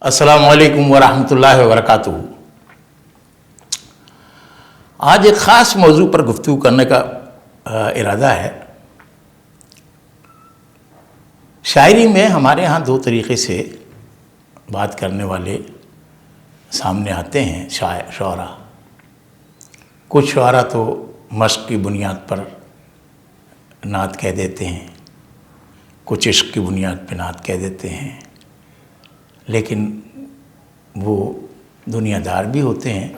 السلام علیکم ورحمۃ اللہ وبرکاتہ۔ آج ایک خاص موضوع پر گفتگو کرنے کا ارادہ ہے۔ شاعری میں ہمارے ہاں دو طریقے سے بات کرنے والے سامنے آتے ہیں شعراء۔ کچھ شعراء تو مشق کی بنیاد پر نعت کہہ دیتے ہیں، کچھ عشق کی بنیاد پہ نعت کہہ دیتے ہیں، لیکن وہ دنیا دار بھی ہوتے ہیں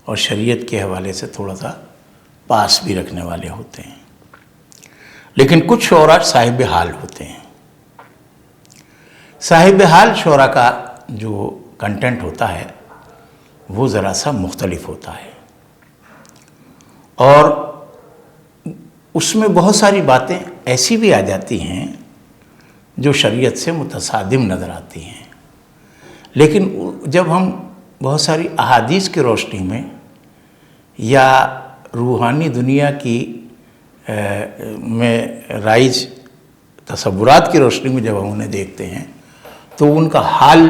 اور شریعت کے حوالے سے تھوڑا سا پاس بھی رکھنے والے ہوتے ہیں۔ لیکن کچھ شعراء صاحب حال ہوتے ہیں۔ صاحب حال شعراء کا جو کنٹینٹ ہوتا ہے وہ ذرا سا مختلف ہوتا ہے، اور اس میں بہت ساری باتیں ایسی بھی آ جاتی ہیں جو شریعت سے متصادم نظر آتی ہیں، لیکن جب ہم بہت ساری احادیث کی روشنی میں یا روحانی دنیا کی میں رائج تصورات کی روشنی میں جب ہم انہیں دیکھتے ہیں تو ان کا حال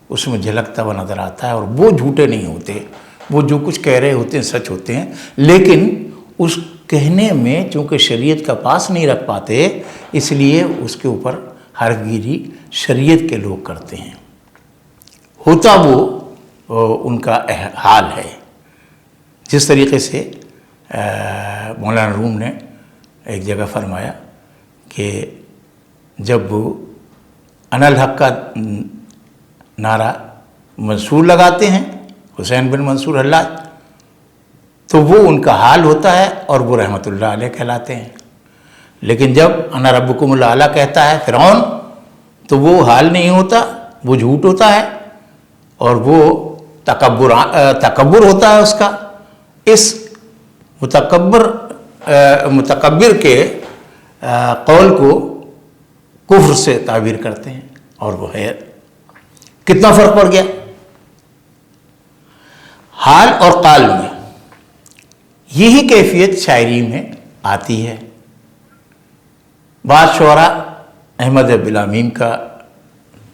اس میں جھلکتا ہوا نظر آتا ہے، اور وہ جھوٹے نہیں ہوتے، وہ جو کچھ کہہ رہے ہوتے ہیں سچ ہوتے ہیں، لیکن اس کہنے میں چونکہ شریعت کا پاس نہیں رکھ پاتے، اس لیے اس کے اوپر حرفگیری شریعت کے لوگ کرتے ہیں۔ ہوتا وہ ان کا حال ہے، جس طریقے سے مولانا روم نے ایک جگہ فرمایا کہ جب وہ انا الحق کا نعرہ منصور لگاتے ہیں، حسین بن منصور حلاج، تو وہ ان کا حال ہوتا ہے اور وہ رحمۃ اللہ علیہ کہلاتے ہیں۔ لیکن جب انا ربکم الاعلیٰ کہتا ہے فرعون، تو وہ حال نہیں ہوتا، وہ جھوٹ ہوتا ہے، اور وہ تکبر ہوتا ہے اس کا۔ اس متکبر کے قول کو کفر سے تعبیر کرتے ہیں، اور وہ ہے۔ کتنا فرق پڑ گیا حال اور قال میں۔ یہی کیفیت شاعری میں آتی ہے۔ بعض شعراء احمد بلامیم کا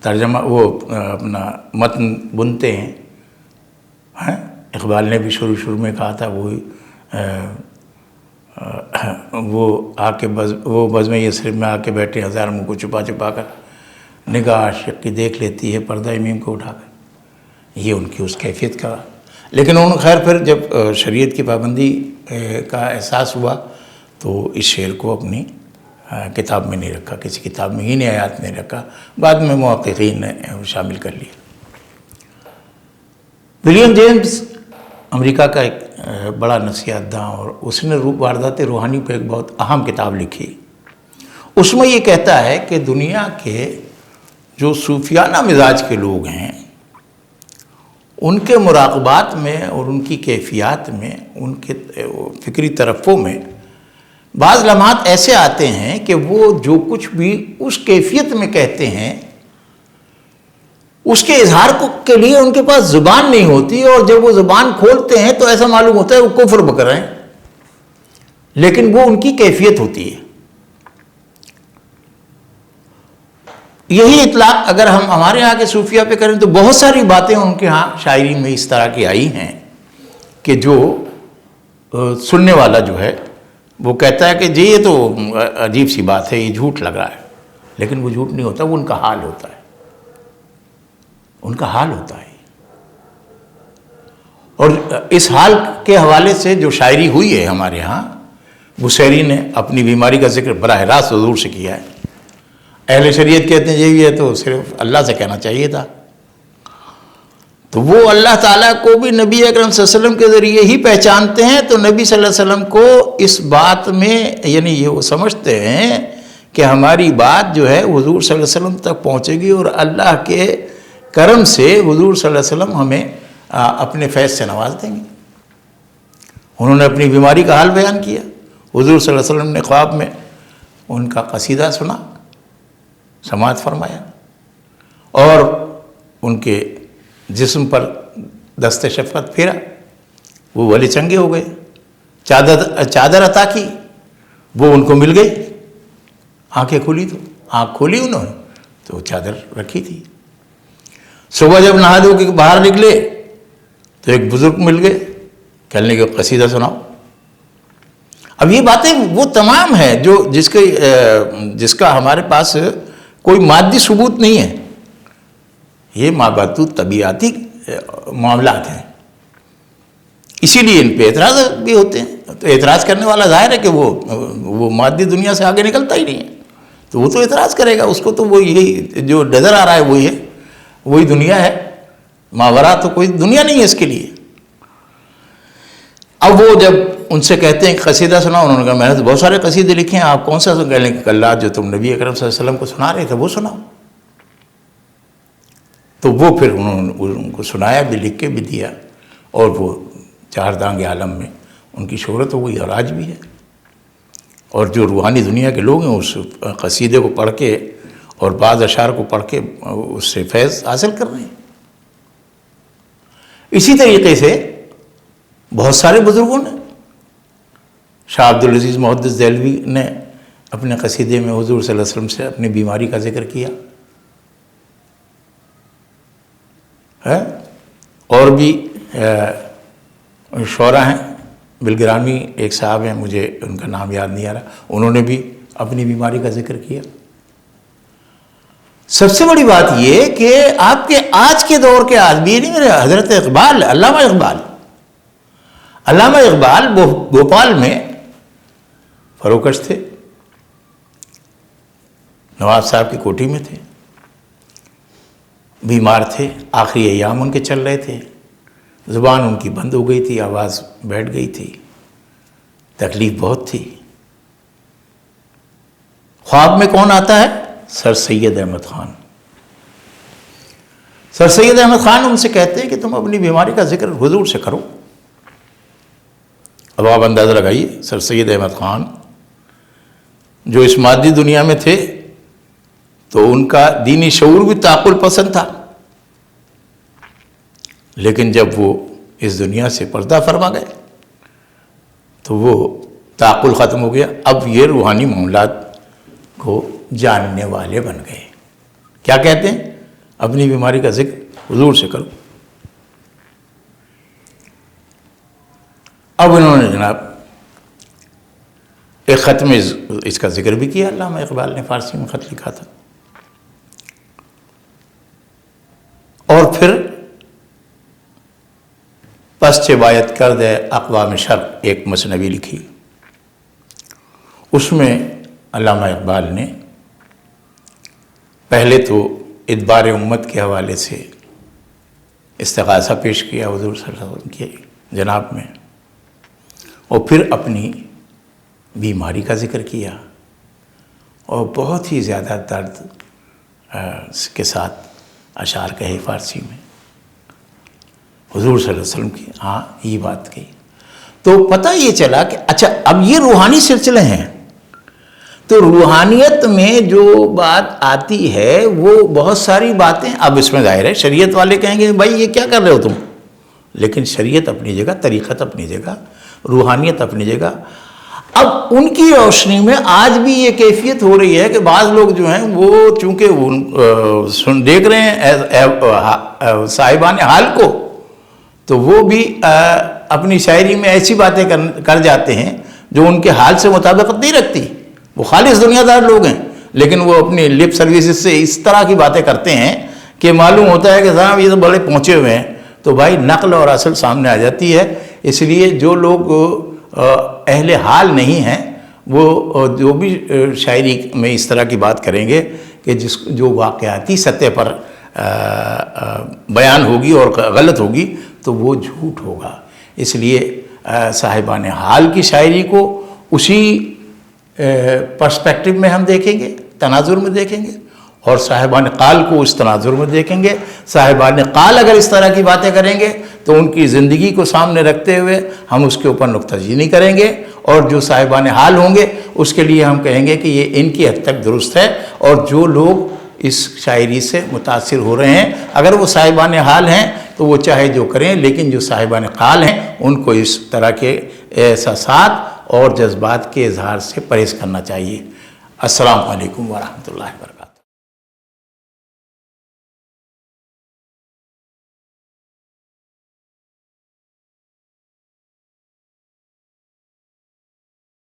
ترجمہ وہ اپنا متن بنتے ہیں۔ اقبال نے بھی شروع میں کہا تھا، وہ آ کے وہ بزم یثرب میں آ کے بیٹھے، ہزار منہ کو چھپا چھپا کر نگاہ عاشق کی دیکھ لیتی ہے پردہ میم کو اٹھا کر۔ یہ ان کی اس کیفیت کا۔ لیکن انہوں خیر پھر جب شریعت کی پابندی کا احساس ہوا تو اس شعر کو اپنی کتاب میں نہیں رکھا، کسی کتاب میں ہی نے آیات نہیں رکھا، بعد میں محققین نے شامل کر لیا۔ ولیم جیمز امریکہ کا ایک بڑا نصیحت داں، اور اس نے واردات روحانی پہ ایک بہت اہم کتاب لکھی۔ اس میں یہ کہتا ہے کہ دنیا کے جو صوفیانہ مزاج کے لوگ ہیں، ان کے مراقبات میں اور ان کی کیفیات میں، ان کے فکری ترفع میں بعض لمحات ایسے آتے ہیں کہ وہ جو کچھ بھی اس کیفیت میں کہتے ہیں، اس کے اظہار کے لیے ان کے پاس زبان نہیں ہوتی، اور جب وہ زبان کھولتے ہیں تو ایسا معلوم ہوتا ہے وہ کفر بک رہے ہیں، لیکن وہ ان کی کیفیت ہوتی ہے۔ یہی اطلاق اگر ہم ہمارے یہاں کے صوفیہ پہ کریں تو بہت ساری باتیں ان کے ہاں شاعری میں اس طرح کی آئی ہیں کہ جو سننے والا جو ہے وہ کہتا ہے کہ جی یہ تو عجیب سی بات ہے، یہ جھوٹ لگ رہا ہے، لیکن وہ جھوٹ نہیں ہوتا، وہ ان کا حال ہوتا ہے، ان کا حال ہوتا ہے۔ اور اس حال کے حوالے سے جو شاعری ہوئی ہے ہمارے ہاں، بصیری نے اپنی بیماری کا ذکر براہ راست حضور سے کیا ہے۔ اہل شریعت کہتے ہیں یہ تو صرف اللہ سے کہنا چاہیے تھا، تو وہ اللہ تعالیٰ کو بھی نبی اکرم صلی اللہ علیہ وسلم کے ذریعے ہی پہچانتے ہیں، تو نبی صلی اللہ علیہ وسلم کو اس بات میں یعنی یہ وہ سمجھتے ہیں کہ ہماری بات جو ہے حضور صلی اللہ علیہ وسلم تک پہنچے گی، اور اللہ کے کرم سے حضور صلی اللہ علیہ وسلم ہمیں اپنے فیض سے نواز دیں گے۔ انہوں نے اپنی بیماری کا حال بیان کیا، حضور صلی اللہ علیہ وسلم نے خواب میں ان کا قصیدہ سنا، سماعت فرمایا، اور ان کے جسم پر دست شفقت پھیرا، وہ ولی چنگے ہو گئے۔ چادر عطا کی، وہ ان کو مل گئی۔ آنکھیں کھلی، تو آنکھ کھولی انہوں نے تو چادر رکھی تھی۔ صبح جب نہا دھو کے باہر نکلے تو ایک بزرگ مل گئے، کہنے لگے قصیدہ سناؤ۔ اب یہ باتیں وہ تمام ہیں جو جس کا ہمارے پاس کوئی مادی ثبوت نہیں ہے، یہ مابعوث طبیعاتی معاملات ہیں، اسی لیے ان پہ اعتراض بھی ہوتے ہیں۔ تو اعتراض کرنے والا ظاہر ہے کہ وہ مادی دنیا سے آگے نکلتا ہی نہیں ہے، تو وہ تو اعتراض کرے گا، اس کو تو وہ یہی جو نظر آ رہا ہے وہی ہے، وہی دنیا ہے، ماورا تو کوئی دنیا نہیں ہے اس کے لیے۔ اب وہ جب ان سے کہتے ہیں کہ قصیدہ سناؤ، انہوں نے کہا میں نے تو بہت سارے قصیدے لکھے ہیں، آپ کون سا کہہ لیں کہ کل جو تم نبی اکرم صلی اللہ علیہ وسلم کو سنا رہے تھے وہ سناؤ۔ تو وہ پھر انہوں نے ان کو سنایا بھی، لکھ کے بھی دیا، اور وہ چار دانگ عالم میں ان کی شہرت ہو گئی اور آج بھی ہے۔ اور جو روحانی دنیا کے لوگ ہیں اس قصیدے کو پڑھ کے اور بعض اشعار کو پڑھ کے اس سے فیض حاصل کر رہے ہیں۔ اسی طریقے سے بہت سارے بزرگوں نے، شاہ عبدالعزیز محدث دہلوی نے اپنے قصیدے میں حضور صلی اللہ علیہ وسلم سے اپنی بیماری کا ذکر کیا ہے، اور بھی شعراء ہیں، بلگرامی ایک صاحب ہیں، مجھے ان کا نام یاد نہیں آ رہا، انہوں نے بھی اپنی بیماری کا ذکر کیا۔ سب سے بڑی بات یہ کہ آپ کے آج کے دور کے آدمی نہیں، میرے حضرت اقبال، علامہ اقبال بھوپال میں فروکش تھے، نواب صاحب کی کوٹھی میں تھے، بیمار تھے، آخری ایام ان کے چل رہے تھے، زبان ان کی بند ہو گئی تھی، آواز بیٹھ گئی تھی، تکلیف بہت تھی۔ خواب میں کون آتا ہے؟ سر سید احمد خان۔ سر سید احمد خان ان سے کہتے ہیں کہ تم اپنی بیماری کا ذکر حضور سے کرو۔ اب آپ اندازہ لگائیے، سر سید احمد خان جو اس مادی دنیا میں تھے تو ان کا دینی شعور بھی تعقل پسند تھا، لیکن جب وہ اس دنیا سے پردہ فرما گئے تو وہ تعقل ختم ہو گیا، اب یہ روحانی معاملات کو جاننے والے بن گئے۔ کیا کہتے ہیں؟ اپنی بیماری کا ذکر حضور سے کرو۔ اب انہوں نے جناب ایک خط میں اس کا ذکر بھی کیا، علامہ اقبال نے فارسی میں خط لکھا تھا، اور پھر پس چہ باید کرد اقوام شرق ایک مثنوی لکھی۔ اس میں علامہ اقبال نے پہلے تو ادبار امت کے حوالے سے استغاثہ پیش کیا حضور صلی اللہ علیہ وسلم کی جناب میں، اور پھر اپنی بیماری کا ذکر کیا، اور بہت ہی زیادہ درد کے ساتھ اشعار کہے فارسی میں حضور صلی اللہ علیہ وسلم کی، ہاں یہ بات کہی۔ تو پتہ یہ چلا کہ اچھا اب یہ روحانی سلسلے ہیں، تو روحانیت میں جو بات آتی ہے وہ بہت ساری باتیں، اب اس میں ظاہر ہے شریعت والے کہیں گے بھائی یہ کیا کر رہے ہو تم، لیکن شریعت اپنی جگہ، طریقت اپنی جگہ، روحانیت اپنی جگہ۔ اب ان کی روشنی میں آج بھی یہ کیفیت ہو رہی ہے کہ بعض لوگ جو ہیں وہ چونکہ دیکھ رہے ہیں صاحبان حال کو، تو وہ بھی اپنی شاعری میں ایسی باتیں کر جاتے ہیں جو ان کے حال سے مطابقت نہیں رکھتی۔ وہ خالص دنیا دار لوگ ہیں، لیکن وہ اپنی لپ سروسز سے اس طرح کی باتیں کرتے ہیں کہ معلوم ہوتا ہے کہ صاحب یہ تو بڑے پہنچے ہوئے ہیں۔ تو بھائی نقل اور اصل سامنے آ جاتی ہے، اس لیے جو لوگ اہل حال نہیں ہیں وہ جو بھی شاعری میں اس طرح کی بات کریں گے کہ جو واقعاتی سطح پر بیان ہوگی اور غلط ہوگی تو وہ جھوٹ ہوگا۔ اس لیے صاحبان حال کی شاعری کو اسی پرسپیکٹو میں ہم دیکھیں گے، تناظر میں دیکھیں گے، اور صاحبان قال کو اس تناظر میں دیکھیں گے۔ صاحبان قال اگر اس طرح کی باتیں کریں گے تو ان کی زندگی کو سامنے رکھتے ہوئے ہم اس کے اوپر نکتہ چینی کریں گے، اور جو صاحبان حال ہوں گے اس کے لیے ہم کہیں گے کہ یہ ان کی حد تک درست ہے، اور جو لوگ اس شاعری سے متاثر ہو رہے ہیں اگر وہ صاحبان حال ہیں تو وہ چاہے جو کریں، لیکن جو صاحبان قال ہیں ان کو اس طرح کے احساسات اور جذبات کے اظہار سے پرہیز کرنا چاہیے۔ السلام علیکم ورحمۃ اللہ وبرکاتہ۔